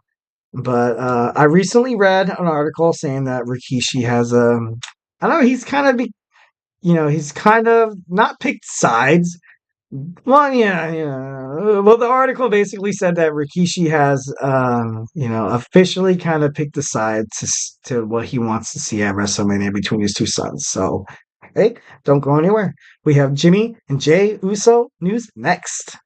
But I recently read an article saying that Rikishi has I don't know, he's kind of not picked sides. Well, yeah, yeah. Well, the article basically said that Rikishi has, officially kind of picked a side to what he wants to see at WrestleMania between his two sons. So, hey, don't go anywhere. We have Jimmy and Jay Uso news next.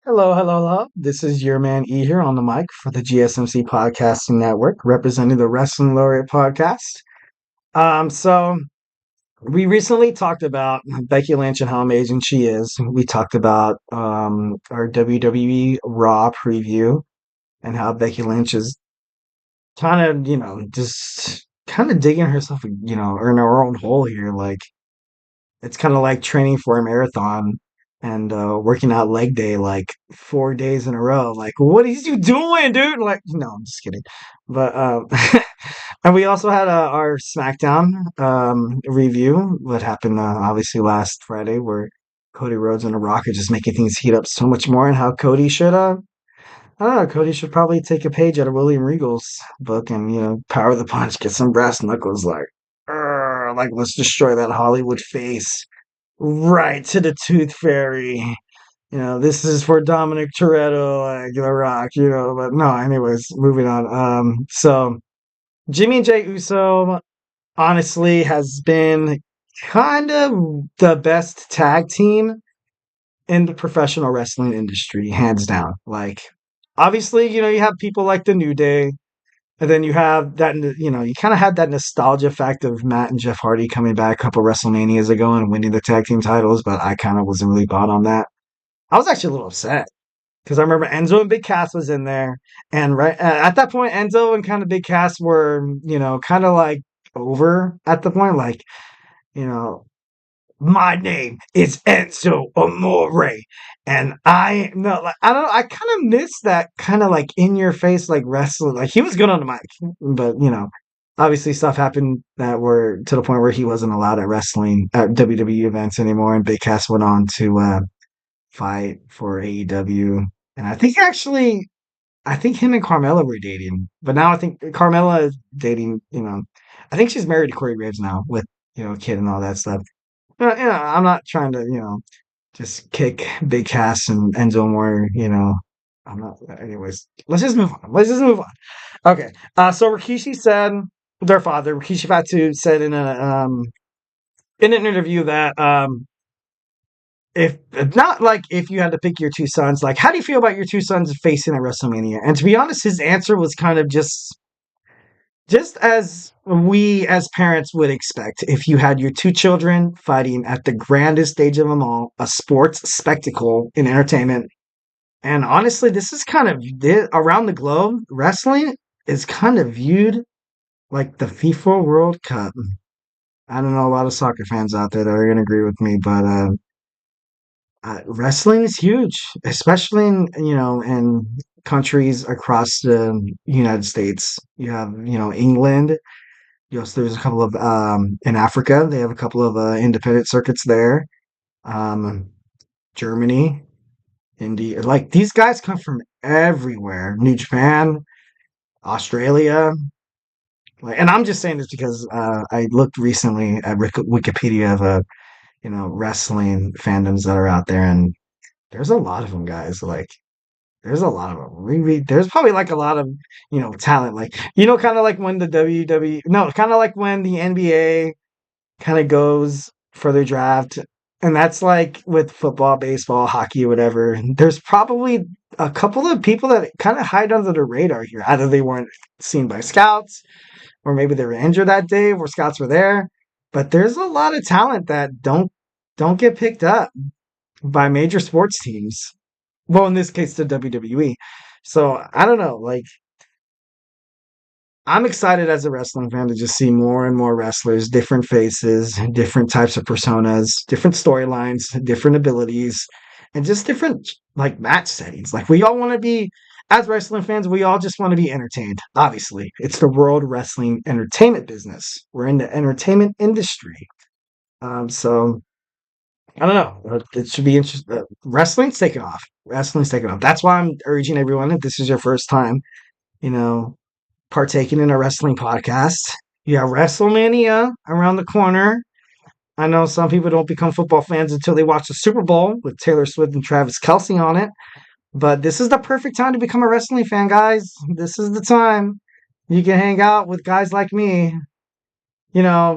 Hello, hello, hello. This is your man E here on the mic for the GSMC Podcasting Network, representing the Wrestling Laureate podcast. So we recently talked about Becky Lynch and how amazing she is. We talked about our WWE Raw preview and how Becky Lynch is kind of, just kind of digging herself, in her own hole here. Like it's kind of like training for a marathon and working out leg day like 4 days in a row. Like, what is you doing, dude? Like, no, I'm just kidding. But and we also had our SmackDown review. What happened obviously last Friday, where Cody Rhodes and The Rock are just making things heat up so much more, and how Cody should I don't know. Cody should probably take a page out of William Regal's book and power the punch, get some brass knuckles, like. Like let's destroy that Hollywood face right to the Tooth Fairy. This is for Dominic Toretto, like The Rock, but no, anyways, moving on. So Jimmy and Jay Uso honestly has been kind of the best tag team in the professional wrestling industry, hands down. Like, obviously, you have people like the New Day, and then you have that, you kind of had that nostalgia fact of Matt and Jeff Hardy coming back a couple WrestleManias ago and winning the tag team titles, but I kind of wasn't really bought on that. I was actually a little upset because I remember Enzo and Big Cass was in there, and right at that point, Enzo and kind of Big Cass were, kind of like over at the point, like, you know, my name is Enzo Amore, and I no, like I don't know, I kind of miss that kind of like in your face like wrestling. Like he was good on the mic, but obviously stuff happened that were to the point where he wasn't allowed at WWE events anymore, and Big Cass went on to fight for AEW, and I think him and Carmella were dating, but now I think Carmella is dating. I think she's married to Corey Graves now with a kid and all that stuff. I'm not trying to, just kick Big Cass and Enzo Amore, I'm not. Anyways, let's just move on. Let's just move on. Okay. So Rikishi said, their father, Rikishi Fatu, said in an interview that if not like if you had to pick your two sons, like how do you feel about your two sons facing at WrestleMania? And to be honest, his answer was kind of just as we as parents would expect if you had your two children fighting at the grandest stage of them all, a sports spectacle in entertainment. And honestly, this is kind of around the globe, wrestling is kind of viewed like the FIFA World Cup. I don't know a lot of soccer fans out there that are going to agree with me, but wrestling is huge, especially in countries across the United States. You have England. Yes, there's a couple of in Africa. They have a couple of independent circuits there. Um, Germany, India. Like these guys come from everywhere. New Japan, Australia. Like, and I'm just saying this because I looked recently at Wikipedia of wrestling fandoms that are out there, and there's a lot of them, guys. Like there's a lot of them. There's probably like a lot of talent. Like kind of like when the WWE, no, kind of like when the NBA kind of goes for their draft, and that's like with football, baseball, hockey, whatever. There's probably a couple of people that kind of hide under the radar here. Either they weren't seen by scouts, or maybe they were injured that day where scouts were there. But there's a lot of talent that don't get picked up by major sports teams. Well, in this case, the WWE. So I don't know. Like, I'm excited as a wrestling fan to just see more and more wrestlers, different faces, different types of personas, different storylines, different abilities, and just different like match settings. Like we all want to be, as wrestling fans, we all just want to be entertained. Obviously, it's the World Wrestling Entertainment business. We're in the entertainment industry. So I don't know. It should be interesting. Wrestling's taking off. Wrestling's taking off. That's why I'm urging everyone, if this is your first time, you know, partaking in a wrestling podcast. You have WrestleMania around the corner. I know some people don't become football fans until they watch the Super Bowl with Taylor Swift and Travis Kelce on it. But this is the perfect time to become a wrestling fan, guys. This is the time you can hang out with guys like me,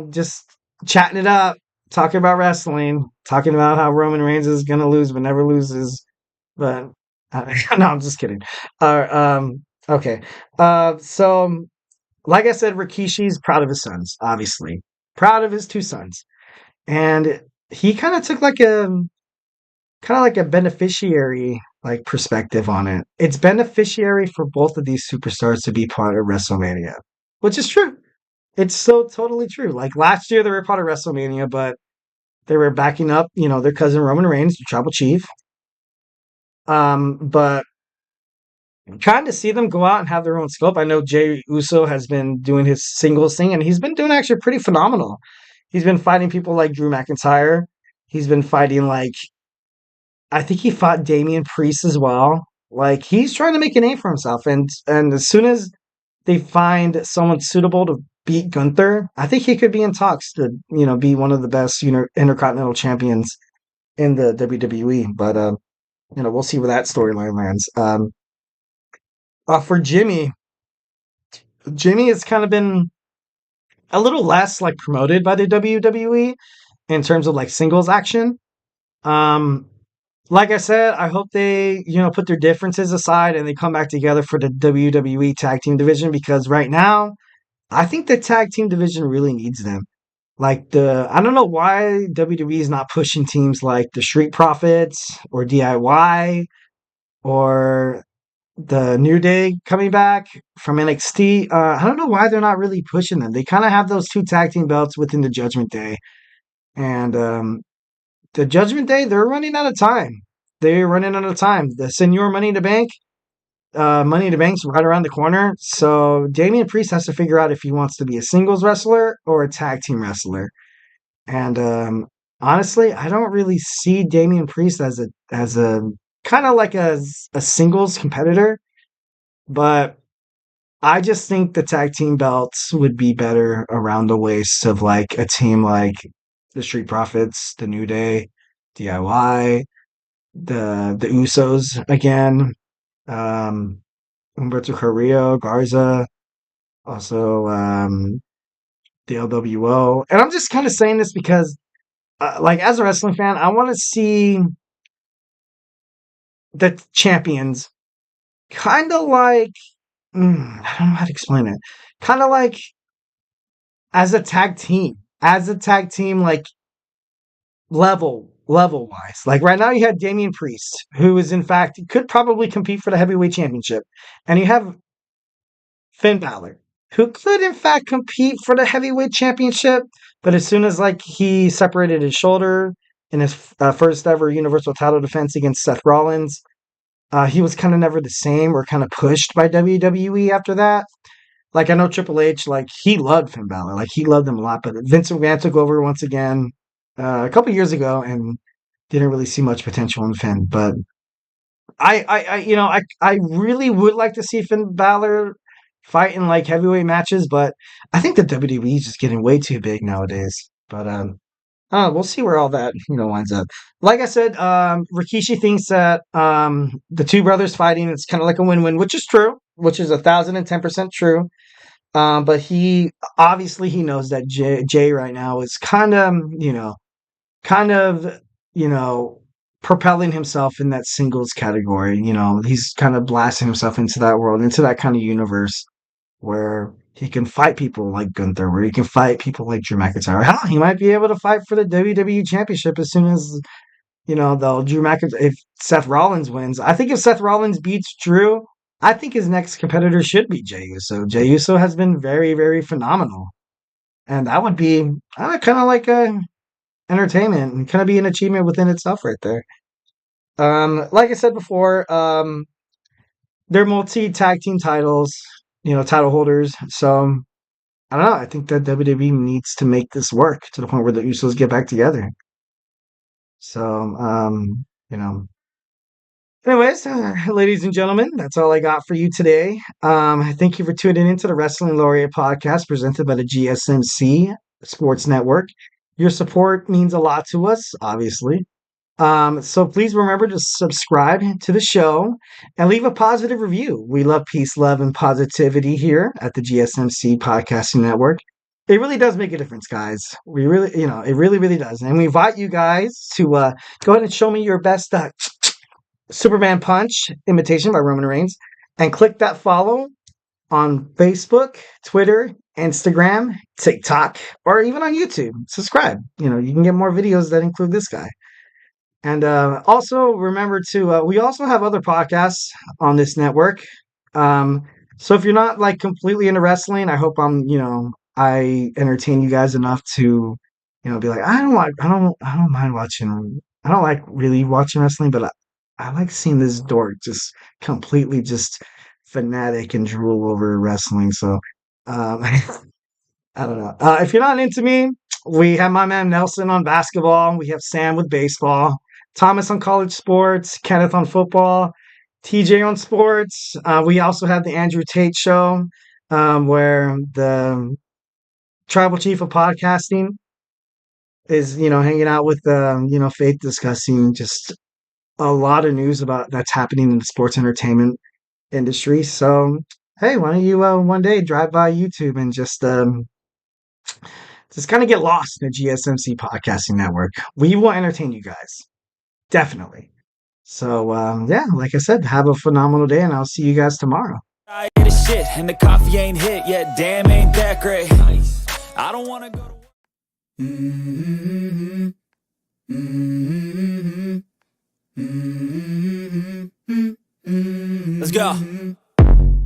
just chatting it up, talking about wrestling, talking about how Roman Reigns is going to lose but never loses. But no, I'm just kidding. Okay. So like I said, Rikishi's proud of his sons, obviously. Proud of his two sons. And he kind of took like a beneficiary like perspective on it. It's beneficiary for both of these superstars to be part of WrestleMania, which is true. It's so totally true. Like last year they were part of WrestleMania, but they were backing up, their cousin Roman Reigns, the tribal chief. But I'm trying to see them go out and have their own scope. I know Jey Uso has been doing his singles thing, and he's been doing actually pretty phenomenal. He's been fighting people like Drew McIntyre. He's been fighting I think he fought Damian Priest as well. Like he's trying to make a name for himself, and as soon as they find someone suitable to beat Gunther, I think he could be in talks to be one of the best intercontinental champions in the WWE. But we'll see where that storyline lands. For Jimmy has kind of been a little less like promoted by the WWE in terms of like singles action. like I said, I hope they, put their differences aside and they come back together for the WWE tag team division, because right now, I think the tag team division really needs them. Like I don't know why WWE is not pushing teams like the Street Profits or DIY or the New Day coming back from NXT. I don't know why they're not really pushing them. They kind of have those two tag team belts within the Judgment Day. And the Judgment Day, they're running out of time. They're running out of time. The Senior Money in the Bank's right around the corner. So Damian Priest has to figure out if he wants to be a singles wrestler or a tag team wrestler. And honestly, I don't really see Damian Priest as a kind of like a singles competitor, but I just think the tag team belts would be better around the waist of like a team like the Street Profits, the New Day, DIY, the Usos again, um, Humberto Carrillo, Garza, also the LWO. And I'm just kind of saying this because, like, as a wrestling fan, I want to see the champions kind of like, I don't know how to explain it, kind of like as a tag team, like level wise. Like right now, you have Damian Priest, who is in fact could probably compete for the heavyweight championship, and you have Finn Balor, who could in fact compete for the heavyweight championship, but as soon as like he separated his shoulder in his first ever Universal title defense against Seth Rollins, he was kind of never the same, or kind of pushed by WWE after that. Like I know Triple H, like he loved Finn Balor, like he loved him a lot, but Vince McMahon took over once again a couple years ago and didn't really see much potential in Finn. But I really would like to see Finn Balor fight in like heavyweight matches, but I think the WWE is just getting way too big nowadays. But we'll see where all that winds up. Like I said, Rikishi thinks that the two brothers fighting is kind of like a win-win, which is true, which is 1,010% true. But he knows that Jay right now is kind of, you know, propelling himself in that singles category. He's kind of blasting himself into that world, into that kind of universe where he can fight people like Gunther, where he can fight people like Drew McIntyre. Hell, he might be able to fight for the WWE Championship as soon as, though Drew McIntyre, if Seth Rollins wins. I think if Seth Rollins beats Drew, I think his next competitor should be Jey Uso. Jey Uso has been very, very phenomenal. And that would be kind of like a entertainment and kind of be an achievement within itself right there. Like I said before, they're multi tag team titles, title holders. So I don't know. I think that WWE needs to make this work to the point where the Usos get back together. So, anyways, ladies and gentlemen, that's all I got for you today. Thank you for tuning into the Wrestling Laureate podcast presented by the GSMC Sports Network. Your support means a lot to us, obviously. So please remember to subscribe to the show and leave a positive review. We love peace, love, and positivity here at the GSMC Podcasting Network. It really does make a difference, guys. We really, it really, really does. And we invite you guys to go ahead and show me your best Superman Punch imitation by Roman Reigns, and click that follow on Facebook, Twitter, Instagram, TikTok, or even on YouTube. Subscribe. You can get more videos that include this guy. And also remember to, we also have other podcasts on this network. So if you're not like completely into wrestling, I hope I entertain you guys enough to, be like, I don't mind watching. I don't like really watching wrestling, but I like seeing this dork just completely just fanatic and drool over wrestling. So, I don't know. If you're not into me, we have my man Nelson on basketball. We have Sam with baseball, Thomas on college sports, Kenneth on football, TJ on sports. We also have the Andrew Tate show, where the tribal chief of podcasting is, hanging out with, Faith, discussing just a lot of news about that's happening in the sports entertainment industry. So, hey, why don't you one day drive by YouTube and just kind of get lost in the GSMC Podcasting Network? We will entertain you guys. Definitely. So, yeah, like I said, have a phenomenal day, and I'll see you guys tomorrow. I hit a shit and the coffee ain't hit yet. Damn, ain't that great. I don't wanna go to Let's go.